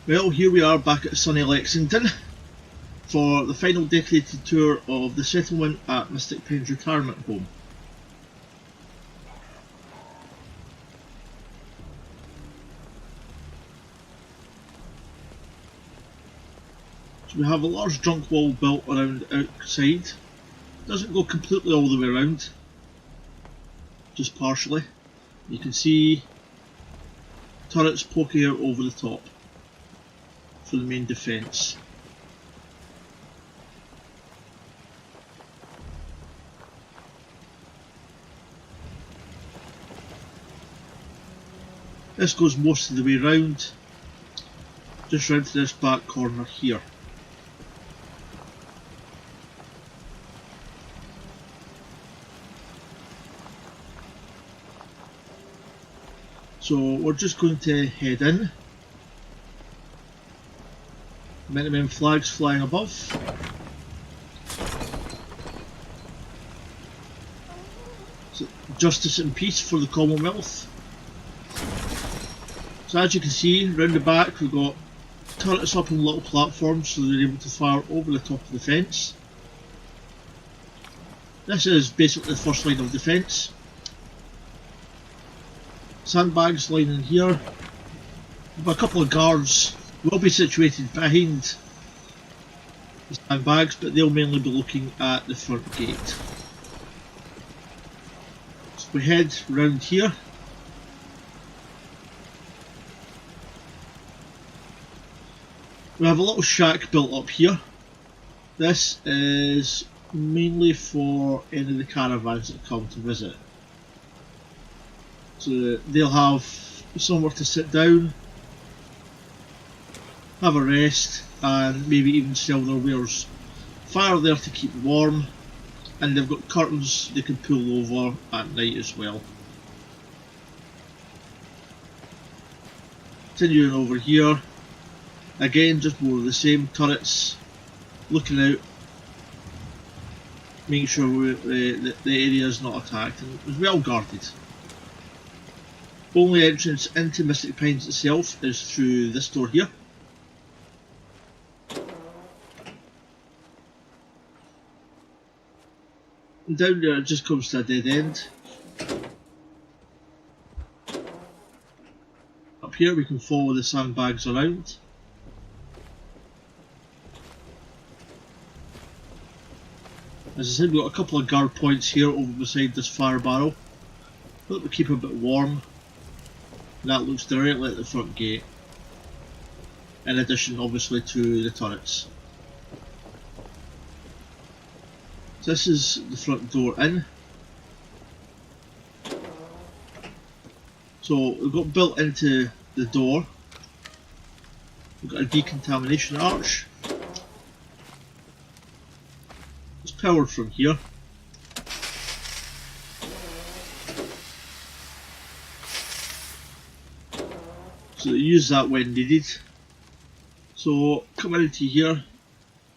Well, here we are back at sunny Lexington for the final decorated tour of the settlement at Mystic Pines Retirement Home. So we have a large drunk wall built around outside. Doesn't go completely all the way around, just partially. You can see turrets poking out over the top for the main defence. This goes most of the way round, just round to this back corner here. So we're just going to head in. Minutemen flags flying above. So, justice and peace for the Commonwealth. So as you can see, round the back we've got turrets up on little platforms so they're able to fire over the top of the fence. This is basically the first line of defence. Sandbags lining here. We've got a couple of guards will be situated behind the sandbags, but they'll mainly be looking at the front gate. So we head round here. We have a little shack built up here. This is mainly for any of the caravans that come to visit. So they'll have somewhere to sit down, have a rest, and maybe even sell their wares. Fire there to keep warm, and they've got curtains they can pull over at night as well. Continuing over here, again just more of the same, turrets looking out, making sure the area is not attacked and is well guarded. Only entrance into Mystic Pines itself is through this door here. And down there it just comes to a dead end. Up here we can follow the sandbags around. As I said, we've got a couple of guard points here over beside this fire barrel that we keep a bit warm. That looks directly at the front gate, in addition obviously to the turrets. So this is the front door in. So we've got built into the door, we've got a decontamination arch. It's powered from here. So they use that when needed. So coming into here,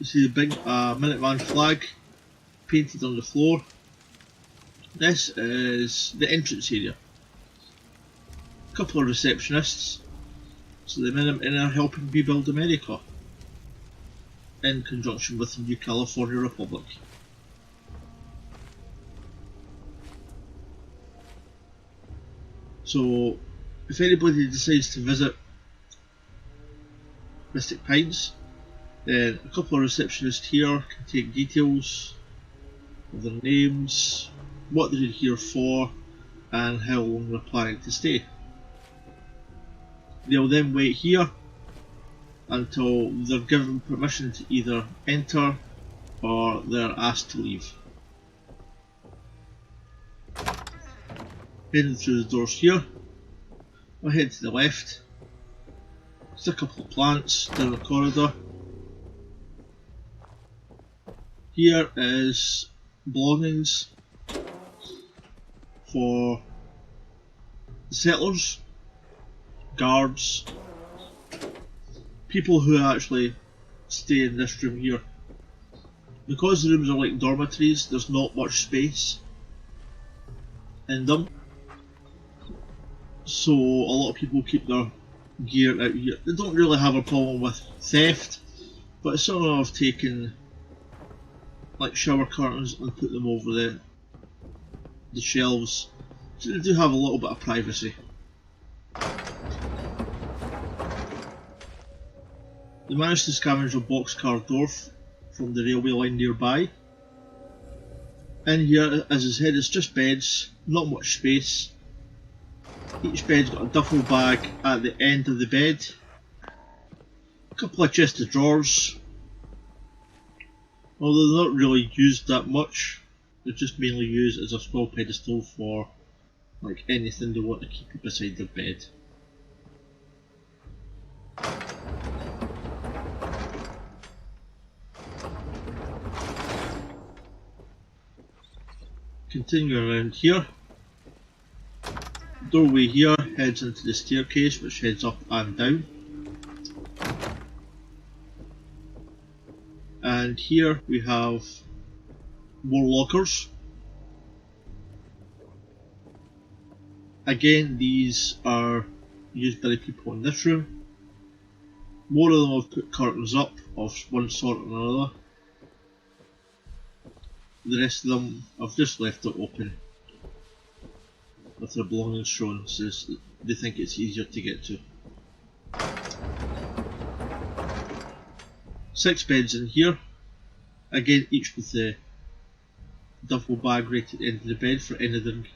you see the big Minuteman flag painted on the floor. This is the entrance area. A couple of receptionists. So the Minutemen are helping rebuild America in conjunction with the new California Republic. So if anybody decides to visit Mystic Pines, then a couple of receptionists here can take details of their names, what they're here for, and how long they're planning to stay. They'll then wait here until they're given permission to either enter or they're asked to leave. Heading through the doors here, we'll head to the left. Just a couple of plants down the corridor. Here is belongings for the settlers, guards, people who actually stay in this room here. Because the rooms are like dormitories, there's not much space in them. So a lot of people keep their gear out here. They don't really have a problem with theft, but some of them have taken like shower curtains and put them over the shelves, so they do have a little bit of privacy. They managed to scavenge a boxcar door from the railway line nearby. In here, as I said, it's just beds, not much space. Each bed's got a duffel bag at the end of the bed, a couple of chests of drawers, although they're not really used that much. They're just mainly used as a small pedestal for like anything they want to keep beside their bed. Continuing around here, doorway here heads into the staircase which heads up and down. And here we have more lockers. Again, these are used by the people in this room. More of them have put curtains up of one sort or another. The rest of them have just left it open with their belongings shown, since they think it's easier to get to. 6 beds in here, again each with the duffel bag right at the end of the bed for anything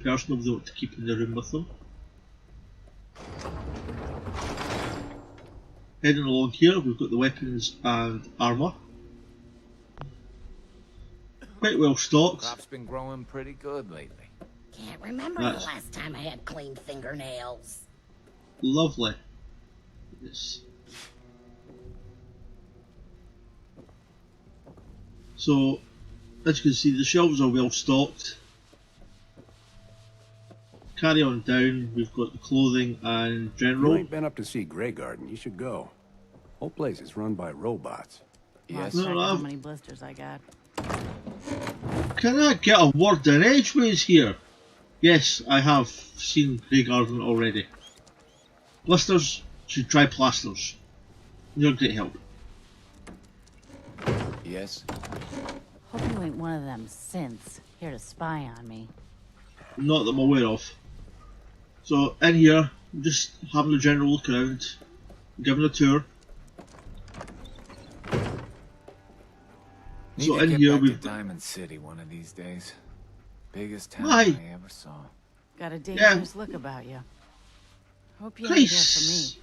personal they want to keep in the room with them. Heading along here, we've got the weapons and armour. Quite well stocked. Crop's been growing pretty good lately. Can't remember the last time I had clean fingernails. Lovely. Yes. So, as you can see, the shelves are well stocked. Carry on down, we've got the clothing and general. You ain't been up to see Grey Garden, you should go. Whole place is run by robots. Yes. No, How many blisters I got? Can I get a word in edgeways here? Yes, I have seen Grey Garden already. Blisters, should try plasters. You're a great help. Yes. Hope you ain't one of them synths here to spy on me. Not that I'm aware of. So in here, I'm just having a general look around, giving a tour. Need So to in get here back we've to Diamond City one of these days. Biggest town Why? I ever saw. Got a dangerous look about you. Hope you ain't here for Christ! me.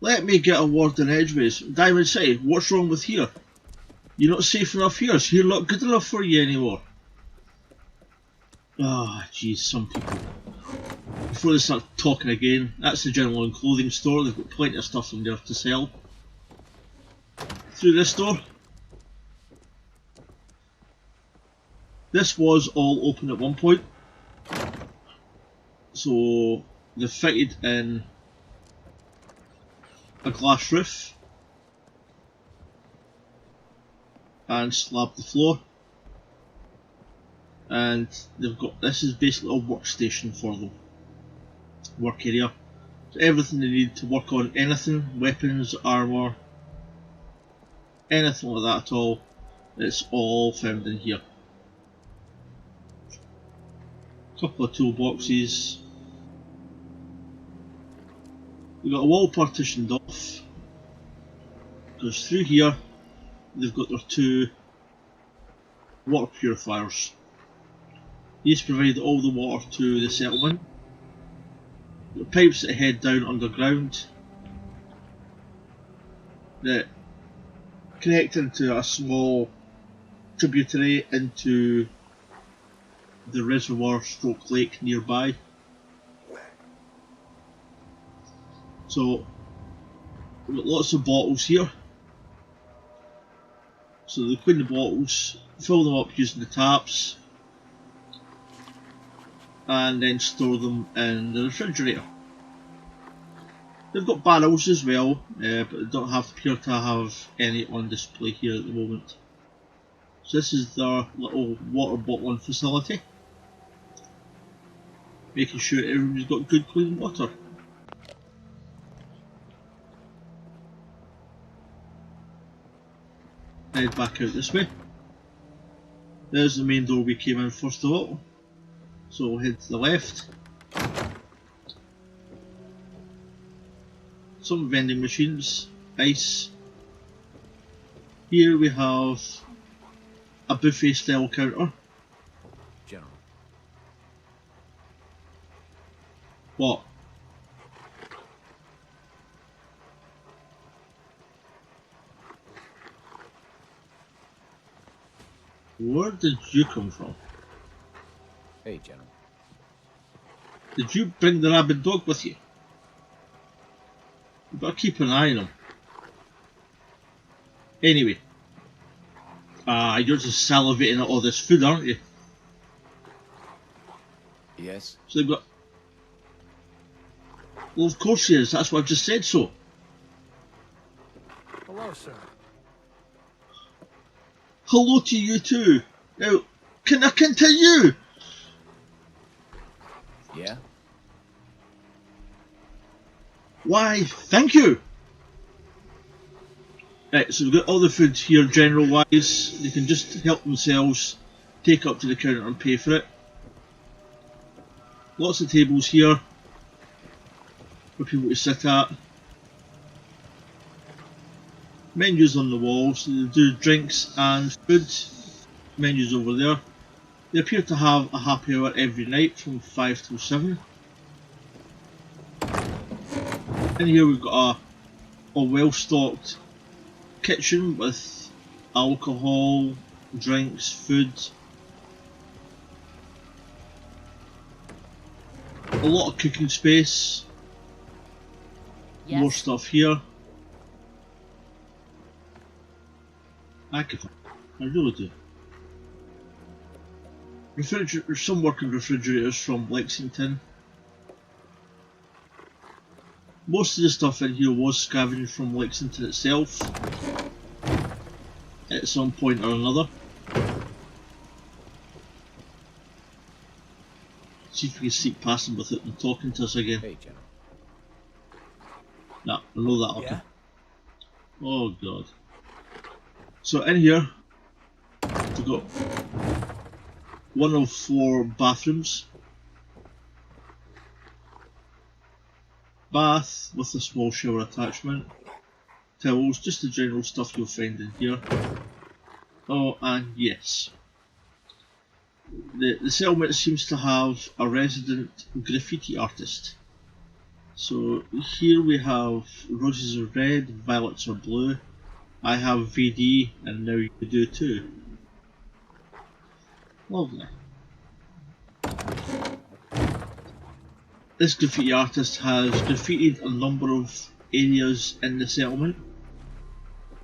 Let me get a word in edgeways. Diamond City, what's wrong with here? You're not safe enough here, so you're not good enough for you anymore. Ah, jeez, some people. Before they start talking again, that's the general and clothing store. They've got plenty of stuff in there to sell. Through this door. This was all open at one point. So they fitted in a glass roof and slabbed the floor. And they've got, this is basically a workstation for them. Work area. So everything they need to work on anything, weapons, armour, anything like that at all, it's all found in here. Couple of toolboxes. We've got a wall partitioned off. Goes through here. They've got their 2 water purifiers. These provide all the water to the settlement. The pipes that head down underground that connect into a small tributary into the reservoir stroke lake nearby. So we've got lots of bottles here. So they clean the bottles, fill them up using the taps, and then store them in the refrigerator. They've got barrels as well, but they don't appear to have any on display here at the moment. So this is their little water bottling facility, making sure everybody's got good clean water. head back out this way. There's the main door we came in first of all. So we'll head to the left. Some vending machines, ice. Here we have a buffet style counter. General. What? Where did you come from? Hey, General. Did you bring the rabid dog with you? You better keep an eye on him. Anyway. You're just salivating at all this food, aren't you? Yes? So they've got... Well, of course he is. That's what I've just said so. Hello, sir. Hello to you too. Now, can I continue? Yeah? Why, thank you. Right, so we've got all the food here general wise. They can just help themselves, take up to the counter and pay for it. Lots of tables here for people to sit at. Menus on the wall, so they do drinks and food. Menus over there. They appear to have a happy hour every night from 5 till 7. In here we've got a well stocked kitchen with alcohol, drinks, food. A lot of cooking space. Yes. More stuff here. I really do. There's some working refrigerators from Lexington. Most of the stuff in here was scavenged from Lexington itself at some point or another. See if we can sneak past them with it and talking to us again. Hey, General. Nah, I know that'll Yeah? come. Oh god. So in here, we've got one of 4 bathrooms. Bath with a small shower attachment. Towels, just the general stuff you'll find in here. Oh, and yes. The settlement seems to have a resident graffiti artist. So here we have roses are red, violets are blue. I have VD and now you do too. Lovely. This graffiti artist has graffitied a number of areas in the settlement.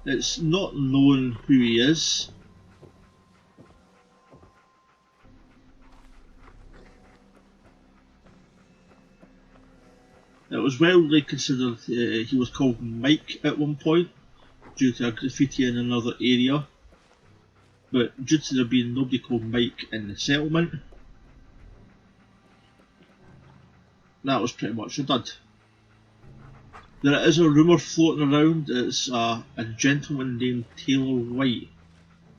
It's not known who he is. It was widely considered he was called Mike at one point due to a graffiti in another area, but due to there being nobody called Mike in the settlement, that was pretty much a dud. There is a rumour floating around it's a gentleman named Taylor White,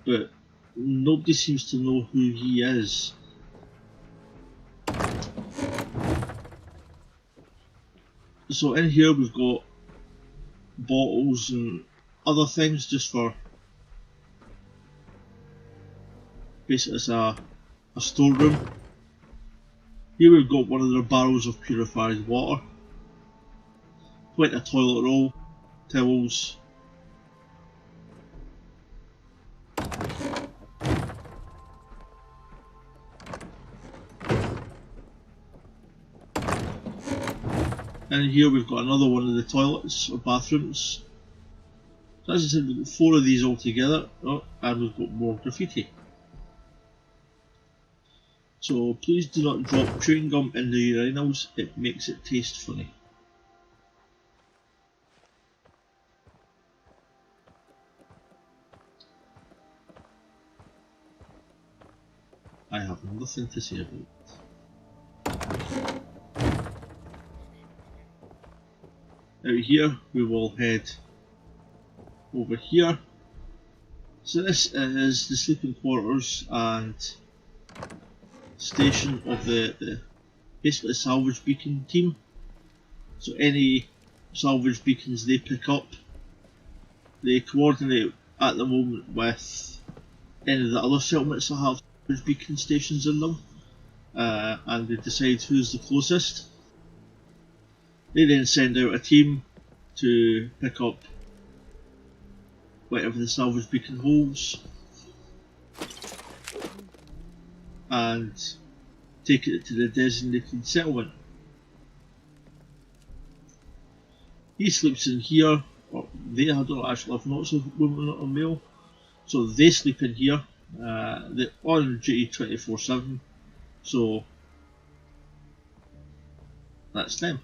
but nobody seems to know who he is. So in here we've got bottles and other things just for basically it's a storeroom. Here we've got one of their barrels of purified water. Plenty of toilet roll, towels. And here we've got another one of the toilets or bathrooms. So as I said, we've got 4 of these all together. Oh, and we've got more graffiti. So please do not drop chewing gum in the urinals, it makes it taste funny. I have nothing to say about it. Out here we will head over here So this is the sleeping quarters and station of the basically salvage beacon team. So any salvage beacons they pick up, they coordinate at the moment with any of the other settlements that have salvage beacon stations in them, and they decide who's the closest. They then send out a team to pick up whatever the salvage beacon holds and take it to the designated settlement. He sleeps in here, or they, I don't actually have notes of women or male, so they sleep in here. They're on duty 24/7, so that's them.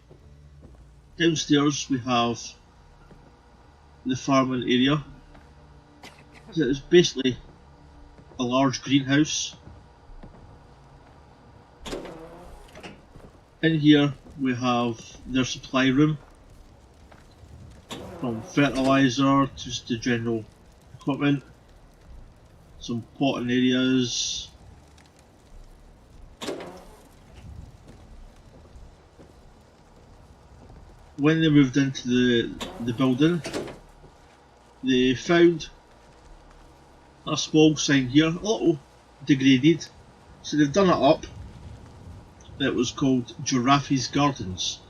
Downstairs we have the farming area. So it's basically a large greenhouse. In here we have their supply room, from fertiliser to just the general equipment, some potting areas. When they moved into the building, they found a small sign here, a little degraded, so they've done it up. It was called Giraffe's Gardens.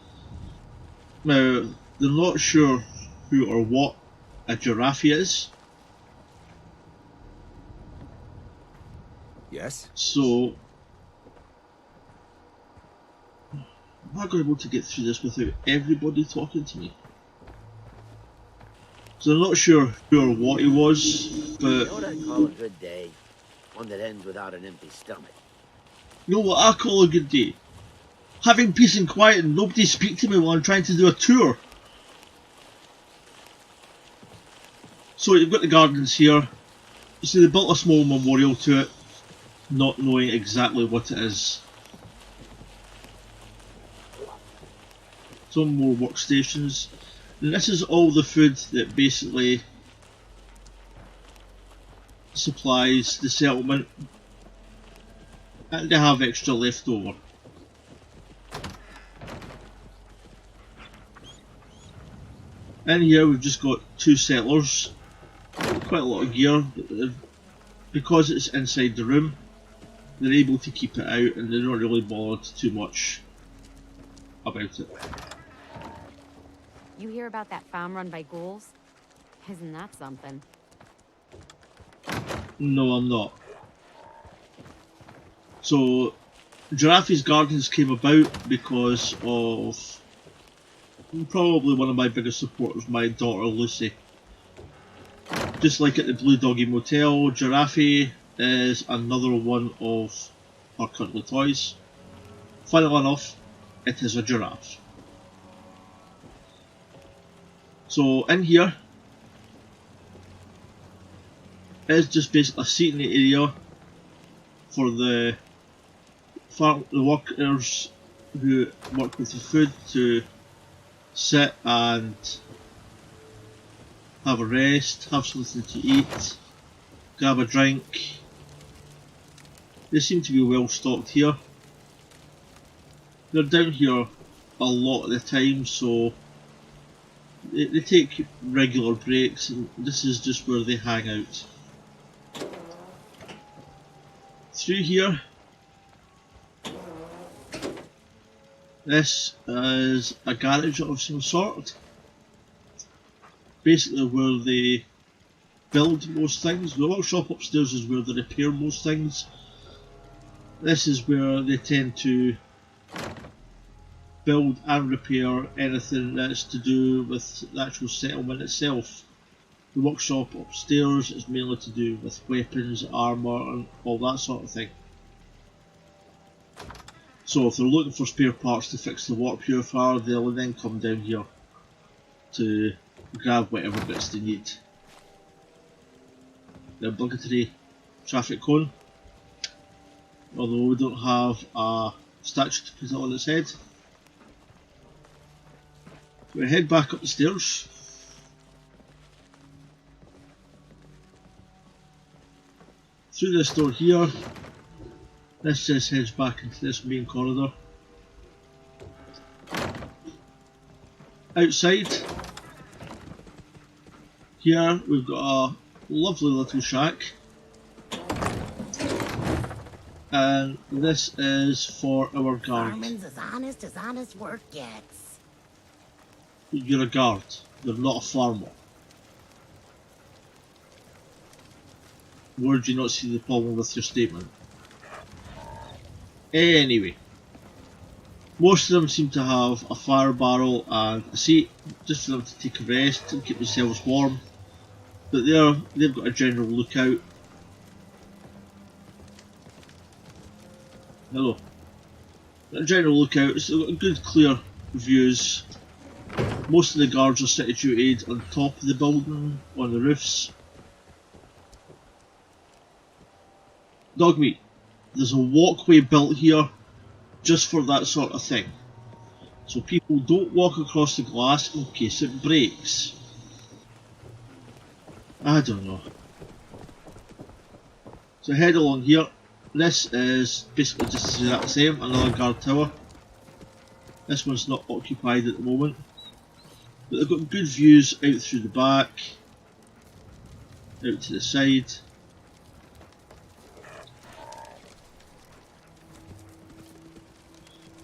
Now, they're not sure who or what a giraffe is. Yes? So, am I going to be able to get through this without everybody talking to me? So I'm not sure who or what he was, but You know what I call a good day? One that ends without an empty stomach. you know what I call a good day? Having peace and quiet and nobody speak to me while I'm trying to do a tour. So you've got the gardens here. You see they built a small memorial to it, not knowing exactly what it is. Some more workstations. And this is all the food that basically supplies the settlement, and they have extra left over. In here we've just got two settlers, quite a lot of gear, but because it's inside the room they're able to keep it out and they're not really bothered too much about it. You hear about that farm run by ghouls? Isn't that something? No, I'm not. So, Giraffe's Gardens came about because of probably one of my biggest supporters, my daughter Lucy. Just like at the Blue Doggy Motel, Giraffe is another one of her cuddly toys. Funnily enough, it is a giraffe. So in here is just basically a seating area for the workers who work with the food to sit and have a rest, have something to eat, grab a drink. They seem to be well stocked here. They're down here a lot of the time, so they take regular breaks, and this is just where they hang out. Through here, this is a garage of some sort. Basically where they build most things. The workshop upstairs is where they repair most things. This is where they tend to build and repair anything that's to do with the actual settlement itself. The workshop upstairs is mainly to do with weapons, armour and all that sort of thing. So if they're looking for spare parts to fix the water purifier, they'll then come down here to grab whatever bits they need. The obligatory traffic cone, although we don't have a statue to put it on its head. We head back up the stairs. through this door here. This just heads back into this main corridor. Outside here we've got a lovely little shack, and this is for our guard. Fireman's as honest work gets. You're a guard, you're not a farmer. Where do you not see the problem with your statement? Anyway, most of them seem to have a fire barrel and a seat just for them to take a rest and keep themselves warm. But they've got a general lookout. Hello. A general lookout, so they've got good clear views. Most of the guards are situated on top of the building, on the roofs. Dog meat. There's a walkway built here just for that sort of thing. So people don't walk across the glass in case it breaks. I don't know. So head along here. This is basically just the same, another guard tower. This one's not occupied at the moment. But they've got good views out through the back, out to the side.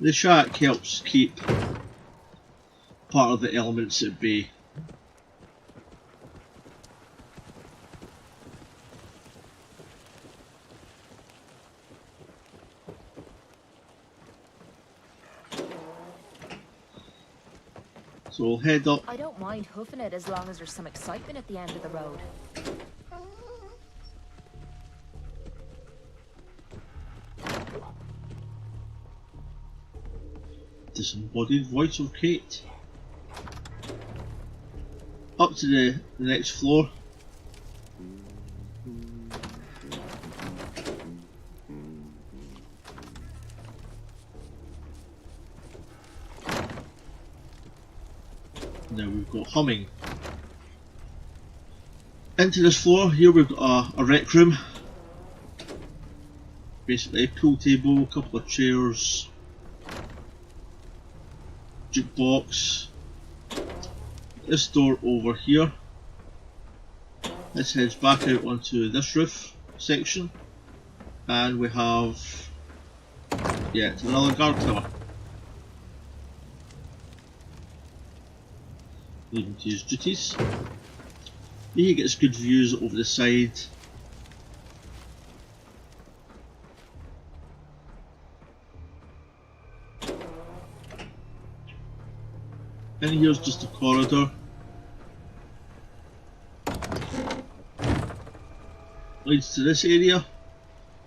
The shack helps keep part of the elements at bay. So we'll head up. I don't mind hoofing it as long as there's some excitement at the end of the road. Disembodied voice of Kate. Up to the next floor. Now we've got humming. Into this floor, here we've got a rec room. Basically a pool table, a couple of chairs, jukebox. This door over here. This heads back out onto this roof section. And we have yet another guard tower. Leaving to his duties. He gets good views over the side. And here's just a corridor. Leads to this area.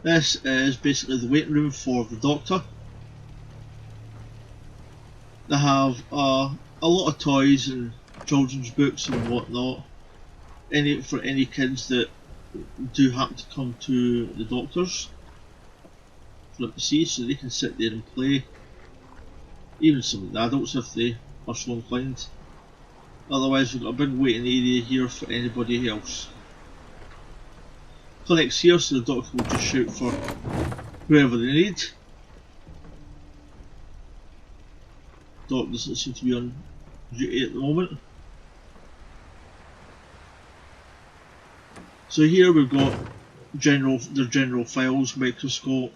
This is basically the waiting room for the doctor. They have a lot of toys and children's books and whatnot. For any kids that do happen to come to the doctors for them to see, so they can sit there and play. Even some of the adults if they are so inclined. Otherwise we've got a big waiting area here for anybody else. Clinics here, so the doctor will just shout for whoever they need. Doc doesn't seem to be on duty at the moment. So here we've got their general files, microscope,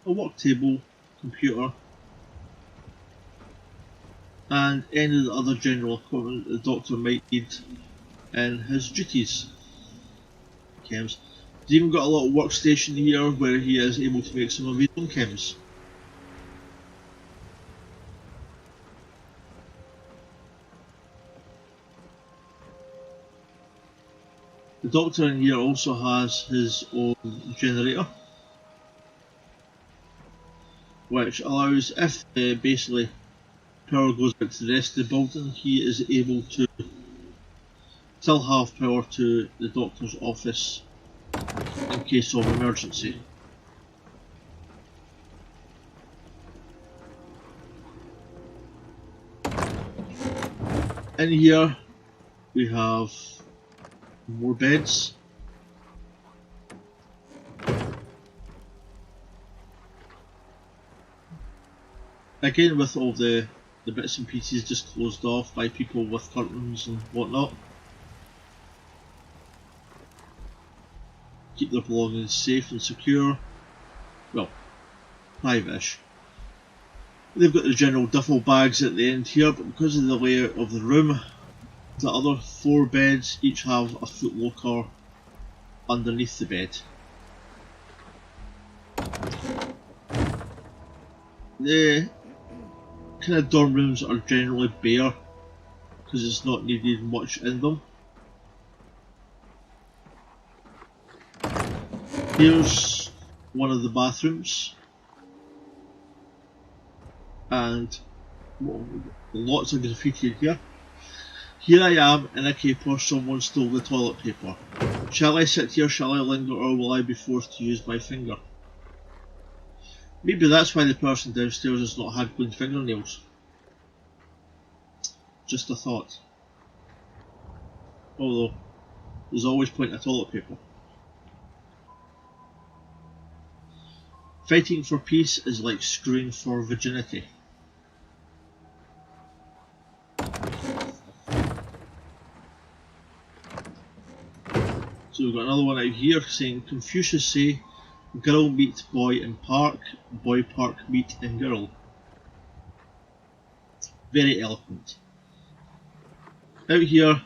a work table, computer, and any of the other general equipment the doctor might need in his duties. Chems. He's even got a little workstation here where he is able to make some of his own chems. The doctor in here also has his own generator, which allows, if basically power goes out to the rest of the building, he is able to still have power to the doctor's office in case of emergency. In here we have more beds. Again, with all the bits and pieces just closed off by people with curtains and whatnot. Keep their belongings safe and secure. Well, private-ish. They've got the general duffel bags at the end here, but because of the layout of the room, the other 4 beds each have a footlocker underneath the bed. The kind of dorm rooms are generally bare because it's not needed much in them. Here's one of the bathrooms, and well, lots of graffiti in here. Here I am in a caper, someone stole the toilet paper. Shall I sit here, shall I linger, or will I be forced to use my finger? Maybe that's why the person downstairs has not had clean fingernails. Just a thought. Although, there's always plenty of toilet paper. Fighting for peace is like screwing for virginity. So we've got another one out here saying Confucius say, girl meet boy in park, boy park meet in girl. Very eloquent. Out here,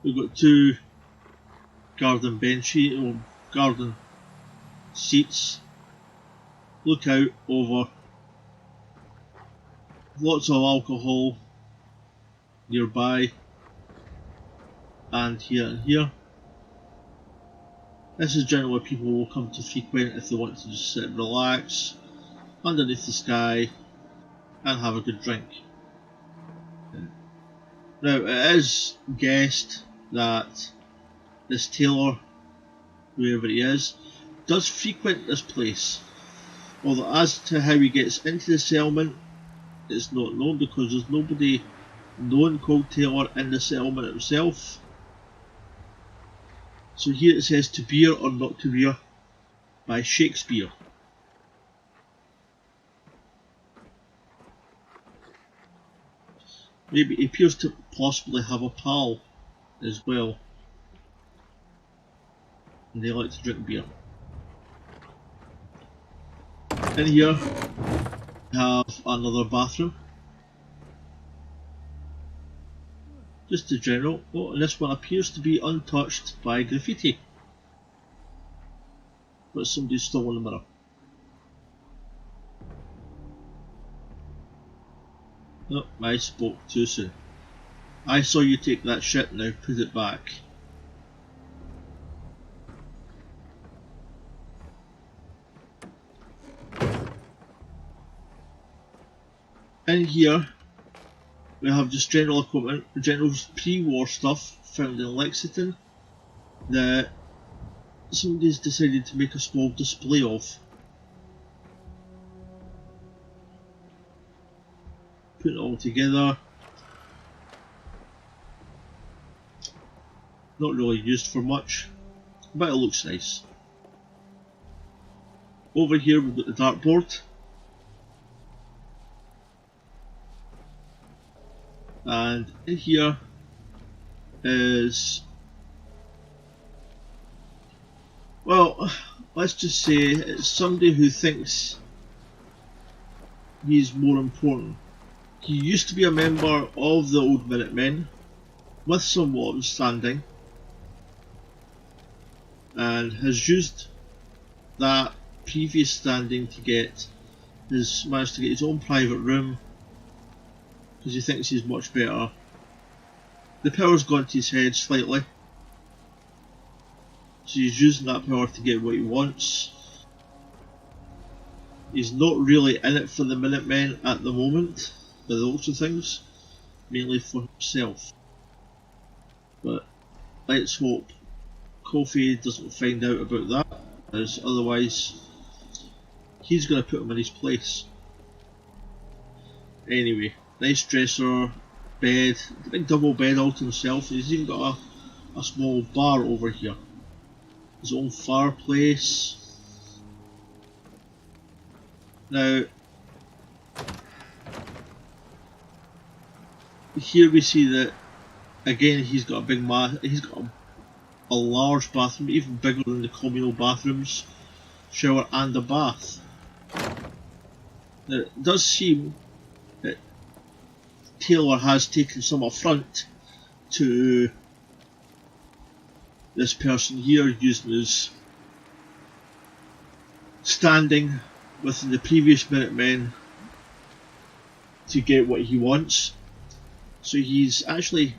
we've got 2 garden benches, or garden seats. Look out over. Lots of alcohol nearby, and here and here. This is generally where people will come to frequent if they want to just sit and relax underneath the sky and have a good drink. Now it is guessed that this tailor, whoever he is, does frequent this place, although as to how he gets into the settlement it's not known because there's nobody known called Taylor in the settlement itself. So here it says to beer or not to beer by Shakespeare. Maybe he appears to possibly have a pal as well, and they like to drink beer. In here we have another bathroom. Just a general. Oh, and this one appears to be untouched by graffiti. But somebody's stolen the mirror. Oh, I spoke too soon. I saw you take that shit, now put it back. In here we have just general equipment, general pre-war stuff found in Lexington that somebody's decided to make a small display of. Put it all together. Not really used for much, but it looks nice. Over here we've got the dartboard. And in here is, well, let's just say it's somebody who thinks he's more important. He used to be a member of the Old Minutemen with somewhat standing, and has used that previous standing to managed to get his own private room because he thinks he's much better. The power's gone to his head slightly, so he's using that power to get what he wants. He's not really in it for the Minutemen at the moment, by the looks of things, mainly for himself. But let's hope Coffee doesn't find out about that, as otherwise he's going to put him in his place. Anyway, nice dresser, bed, the big double bed all to himself. He's even got a small bar over here. His own fireplace. Now, here we see that again he's got a big he's got a large bathroom, even bigger than the communal bathrooms, shower and a bath. Now, it does seem that Taylor has taken some affront to this person here, using his standing within the previous Minutemen to get what he wants. So he's actually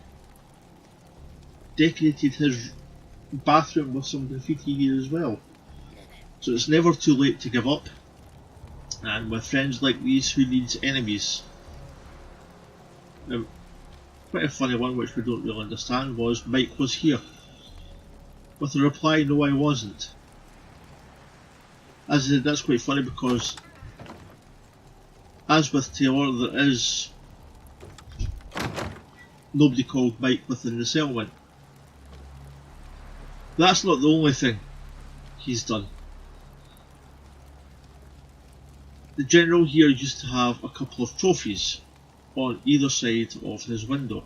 decorated his bathroom with some graffiti here as well. So it's never too late to give up, and with friends like these, who needs enemies? Quite a funny one which we don't really understand was Mike was here, with the reply, no I wasn't. As I said, that's quite funny because as with Taylor, there is nobody called Mike within the settlement. That's not the only thing he's done. The general here used to have a couple of trophies on either side of his window.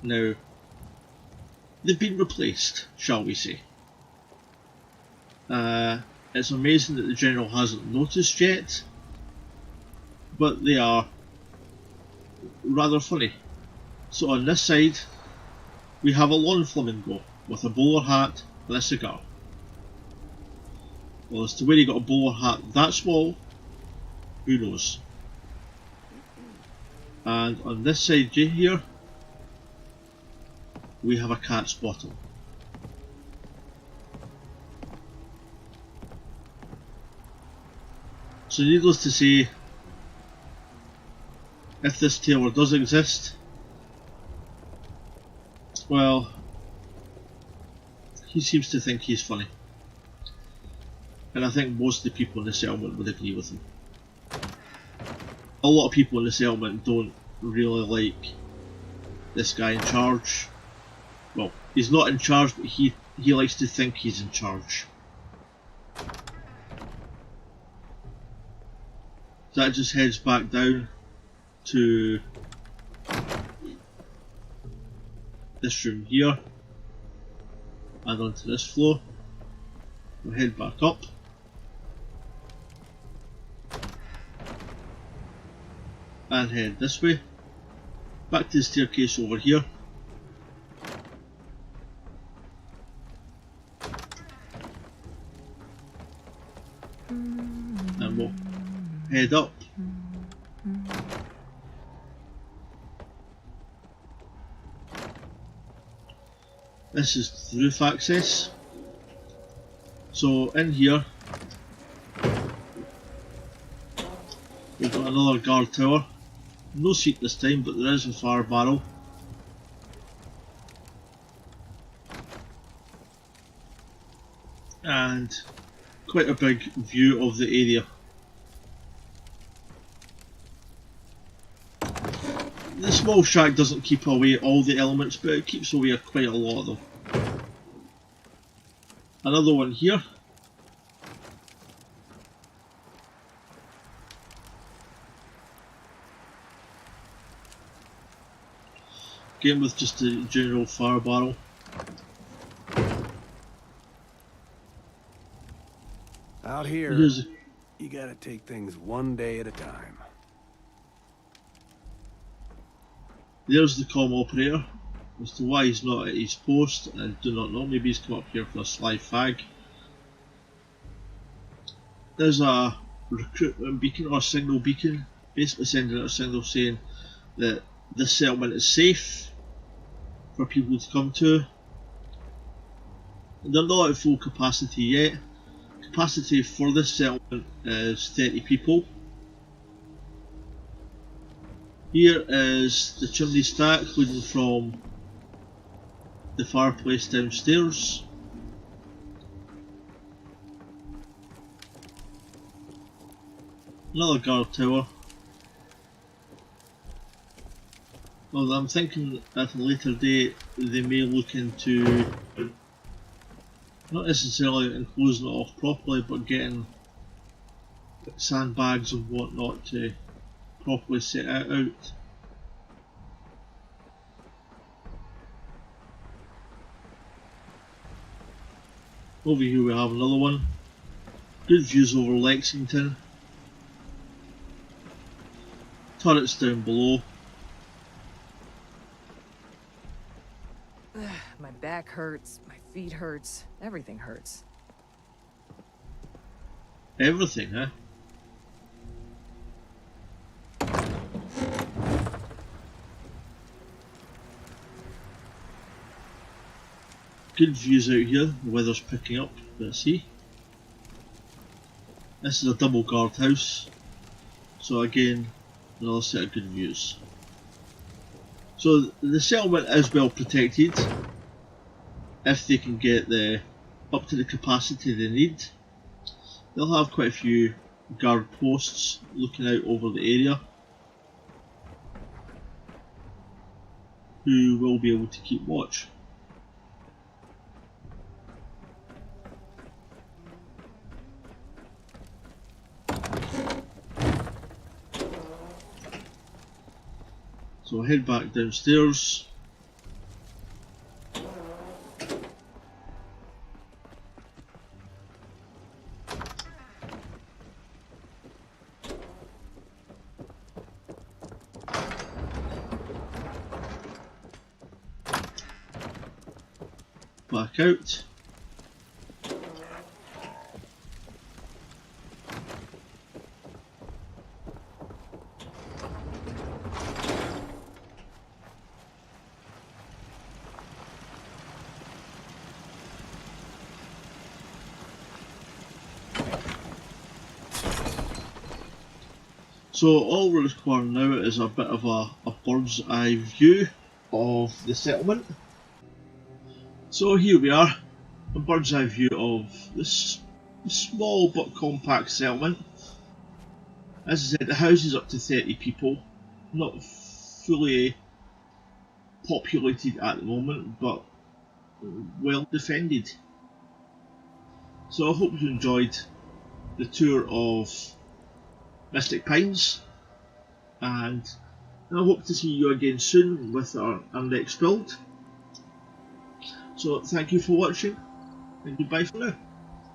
Now, they've been replaced, shall we say. It's amazing that the general hasn't noticed yet, but they are rather funny. So on this side, we have a lawn flamingo with a bowler hat and a cigar. Well, as to where he got a bowler hat that small, who knows. And on this side here, we have a cat's bottle. So needless to say, if this Taylor does exist, well, he seems to think he's funny. And I think most of the people in the settlement would agree with him. A lot of people in the settlement don't really like this guy in charge. Well, he's not in charge, but he likes to think he's in charge. So that just heads back down to this room here and onto this floor. We'll head back up. And head this way. Back to the staircase over here. And we'll head up. This is the roof access. So in here we've got another guard tower. No seat this time, but there is a fire barrel. And quite a big view of the area. The small shack doesn't keep away all the elements, but it keeps away quite a lot of them. Another one here. Again with just a general fire barrel. Out here, you gotta take things one day at a time. There's the comm operator. As to why he's not at his post, I do not know. Maybe he's come up here for a sly fag. There's a recruitment beacon or a signal beacon, basically sending out a signal saying that this settlement is safe for people to come to. They're not at full capacity yet. Capacity for this settlement is 30 people. Here is the chimney stack leading from the fireplace downstairs. Another guard tower. Well, I'm thinking at a later date they may look into not necessarily enclosing it off properly, but getting sandbags and whatnot to properly set it out. Over here we have another one. Good views over Lexington. Turrets down below. My back hurts, my feet hurts, everything hurts. Everything, huh? Good views out here, the weather's picking up, let's see. This is a double guard house, so again, another set of good views. So the settlement is well protected, if they can get up to the capacity they need. They'll have quite a few guard posts looking out over the area, who will be able to keep watch. So I'll head back downstairs. Back out. So all we're requiring now is a bit of a bird's eye view of the settlement. So here we are, a bird's eye view of this small but compact settlement. As I said, the house is up to 30 people, not fully populated at the moment, but well defended. So I hope you enjoyed the tour of Mystic Pines, and I hope to see you again soon with our next build. So thank you for watching, and goodbye for now.